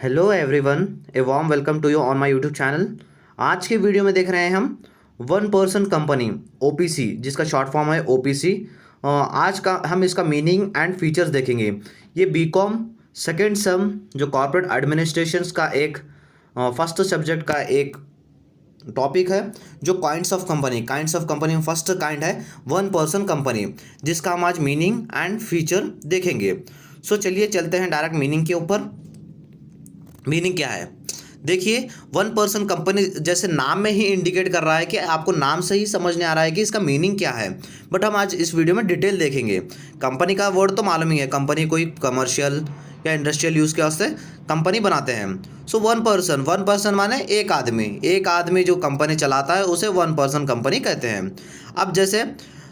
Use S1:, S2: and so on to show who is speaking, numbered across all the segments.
S1: Hello everyone, a warm welcome to you on my YouTube channel. आज के video में देख रहे हैं हम वन पर्सन कंपनी ओपीसी, जिसका शॉर्ट फॉर्म है ओपीसी। आज का हम इसका मीनिंग एंड फीचर्स देखेंगे। ये बीकॉम सेकेंड सेम जो कॉर्पोरेट एडमिनिस्ट्रेशंस का एक फर्स्ट सब्जेक्ट का एक टॉपिक है, जो काइंड्स ऑफ कंपनी में फर्स्ट काइंड है वन पर्सन कंपनी, जिसका हम आज मीनिंग एंड फीचर देखेंगे। सो चलिए चलते हैं डायरेक्ट मीनिंग के ऊपर। मीनिंग क्या है? देखिए, वन पर्सन कंपनी जैसे नाम में ही इंडिकेट कर रहा है कि आपको नाम से ही समझने आ रहा है कि इसका मीनिंग क्या है। बट हम आज इस वीडियो में डिटेल देखेंगे। कंपनी का वर्ड तो मालूम ही है, कंपनी कोई कमर्शियल या इंडस्ट्रियल यूज़ के वास्ते कंपनी बनाते हैं। सो वन पर्सन माने एक आदमी जो कंपनी चलाता है उसे वन पर्सन कंपनी कहते हैं। अब जैसे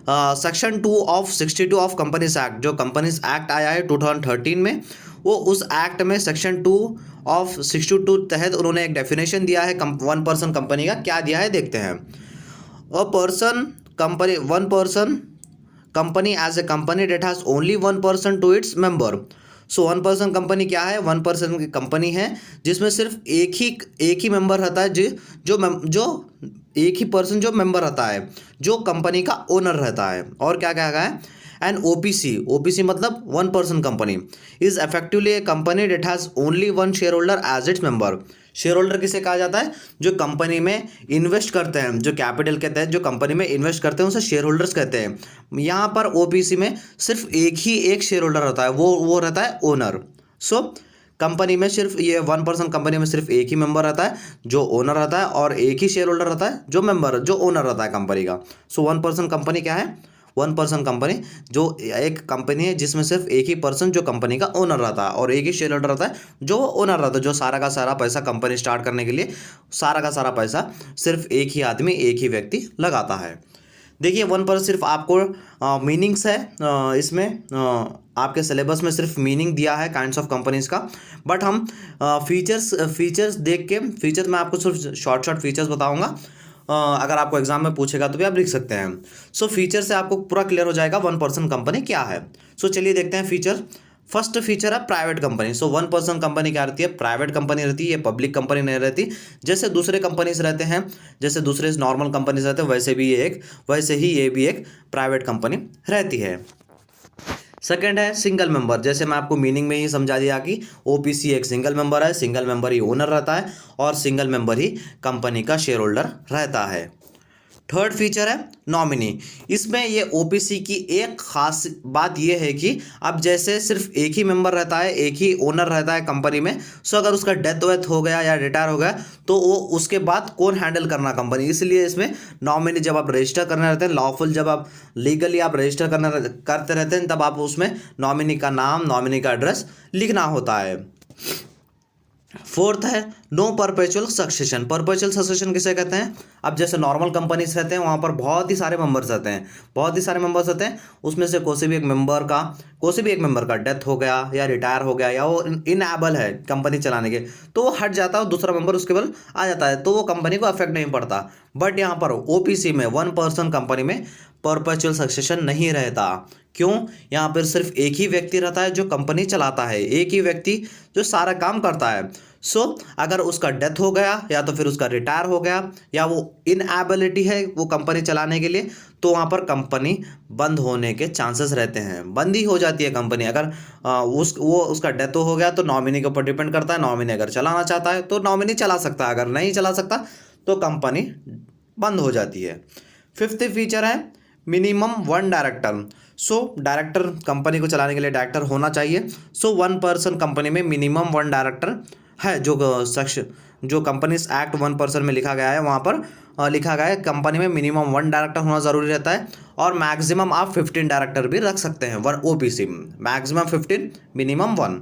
S1: section 2 of 62 of companies act, जो कंपनीज एक्ट आया है 2013 में, वो उस एक्ट में सेक्शन 2 ऑफ 62 तहत उन्होंने एक डेफिनेशन दिया है वन पर्सन कंपनी का। क्या दिया है देखते हैं। One person company as a company that has only one person to its member. So one person company क्या है? वन पर्सन की कंपनी है जिसमें सिर्फ एक ही मेंबर रहता है, जो एक ही पर्सन जो मेंबर रहता है, जो कंपनी का ओनर रहता है। और क्या क्या है? एंड ओपीसी मतलब one person company is effectively a company that has only one share holder as its member. Share holder किसे कहा जाता है? जो कंपनी में इन्वेस्ट करते हैं, जो कैपिटल के तहत जो कंपनी में इन्वेस्ट करते हैं उसे शेयर होल्डर्स कहते हैं। यहाँ पर ओपीसी में सिर्फ एक शेयर होल्डर रहता है, वो रहता है ओनर। सो कंपनी में सिर्फ ये वन पर्सन कंपनी में सिर्फ एक ही मेंबर रहता है जो ओनर रहता है, और एक ही शेयर होल्डर रहता है जो ओनर रहता है कंपनी का। सो वन पर्सन कंपनी क्या है? वन पर्सन कंपनी जो एक कंपनी है जिसमें सिर्फ एक ही पर्सन जो कंपनी का ओनर रहता है और एक ही शेयर होल्डर रहता है जो ओनर रहता है, जो सारा का सारा पैसा कंपनी स्टार्ट करने के लिए सारा का सारा पैसा सिर्फ एक ही आदमी, एक ही व्यक्ति लगाता है। देखिए, वन पर सिर्फ आपको मीनिंग्स है, इसमें आपके सिलेबस में सिर्फ मीनिंग दिया है काइंड्स ऑफ कंपनीज का। बट हम फीचर्स देख के, फीचर्स मैं आपको सिर्फ शॉर्ट फीचर्स बताऊंगा। अगर आपको एग्जाम में पूछेगा तो भी आप लिख सकते हैं। सो फीचर से आपको पूरा क्लियर हो जाएगा वन पर्सन कंपनी क्या है। सो चलिए देखते हैं फीचर। फर्स्ट फीचर है प्राइवेट कंपनी। सो वन पर्सन कंपनी क्या रहती है? प्राइवेट कंपनी रहती है, ये पब्लिक कंपनी नहीं रहती। जैसे दूसरे कंपनीज रहते हैं, जैसे दूसरे नॉर्मल कंपनीज रहते हैं, वैसे ही ये भी एक प्राइवेट कंपनी रहती है। सेकंड है सिंगल मेंबर। जैसे मैं आपको मीनिंग में ही समझा दिया कि ओपीसी एक सिंगल मेंबर है, सिंगल मेंबर ही ओनर रहता है और सिंगल मेंबर ही कंपनी का शेयर होल्डर रहता है। थर्ड फीचर है नॉमिनी। इसमें ये ओपीसी की एक खास बात ये है कि अब जैसे सिर्फ एक ही मेंबर रहता है, एक ही ओनर रहता है कंपनी में, सो अगर उसका डेथ हो गया या रिटायर हो गया तो वो उसके बाद कौन हैंडल करना कंपनी, इसलिए इसमें नॉमिनी जब आप रजिस्टर करने रहते हैं, लॉफुल जब आप लीगली आप रजिस्टर करते रहते हैं, तब आप उसमें नॉमिनी का नाम, नॉमिनी का एड्रेस लिखना होता है। फोर्थ है no perpetual succession. Perpetual succession किसे कहते हैं? अब जैसे नॉर्मल कंपनीज रहते हैं, वहाँ पर बहुत ही सारे मेंबर्स रहते हैं, उसमें से कोई भी एक मेंबर का डेथ हो गया या रिटायर हो गया या वो इनएबल है कंपनी चलाने के, तो वो हट जाता है और दूसरा मेंबर उसके बल आ जाता है, तो वो कंपनी को अफेक्ट नहीं पड़ता। बट यहाँ पर ओपीसी में, वन पर्सन कंपनी में परपेचुअल सक्सेशन नहीं रहता। क्यों? यहाँ पर सिर्फ एक ही व्यक्ति रहता है जो कंपनी चलाता है, एक ही व्यक्ति जो सारा काम करता है। सो अगर उसका डेथ हो गया या तो फिर उसका रिटायर हो गया या वो इनएबिलिटी है वो कंपनी चलाने के लिए, तो वहाँ पर कंपनी बंद होने के चांसेस रहते हैं, बंद ही हो जाती है कंपनी। अगर उसका डेथ हो गया तो नॉमिनी के ऊपर डिपेंड करता है। नॉमिनी अगर चलाना चाहता है तो नॉमिनी चला सकता है, अगर नहीं चला सकता तो कंपनी बंद हो जाती है। फिफ्थ फीचर है minimum one director. So director, company को चलाने के लिए डायरेक्टर होना चाहिए। सो वन पर्सन कंपनी में मिनिमम वन डायरेक्टर है, जो कंपनीज एक्ट वन पर्सन में लिखा गया है, वहाँ पर लिखा गया है कंपनी में मिनिमम वन डायरेक्टर होना ज़रूरी रहता है, और मैक्सिमम आप 15 डायरेक्टर भी रख सकते हैं वन ओपीसी में, maximum 15, minimum 1।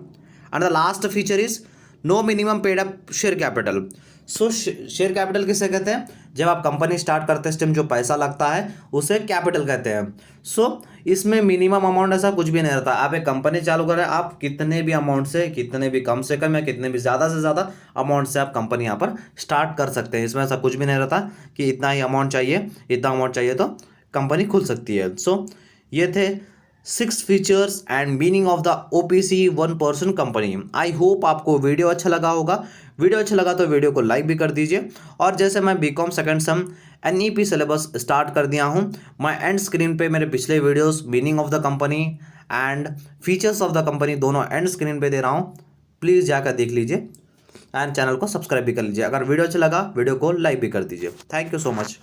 S1: And the last feature is no minimum paid up share capital. So share capital किसे कहते हैं? जब आप कंपनी स्टार्ट करते हैं, जो पैसा लगता है उसे कैपिटल कहते हैं। सो इसमें मिनिमम अमाउंट ऐसा कुछ भी नहीं रहता। आप एक कंपनी चालू करें, आप कितने भी अमाउंट से, कितने भी कम से कम या कितने भी ज़्यादा से ज़्यादा अमाउंट से आप कंपनी यहाँ पर स्टार्ट कर सकते हैं। इसमें ऐसा कुछ भी नहीं रहता कि इतना अमाउंट चाहिए तो कंपनी खुल सकती है। सो ये थे 6 features and meaning of the OPC one person company. I hope आपको वीडियो अच्छा लगा होगा। वीडियो अच्छा लगा तो वीडियो को लाइक भी कर दीजिए। और जैसे मैं BCom second sem NEP syllabus start कर दिया हूँ, मैं एंड स्क्रीन पे मेरे पिछले videos meaning of the company and features of the company दोनों एंड स्क्रीन पे दे रहा हूँ, प्लीज़ जाकर देख लीजिए एंड चैनल को सब्सक्राइब भी कर लीजिए। अगर वीडियो अच्छा लगा वीडियो को लाइक भी कर दीजिए। Thank you so much.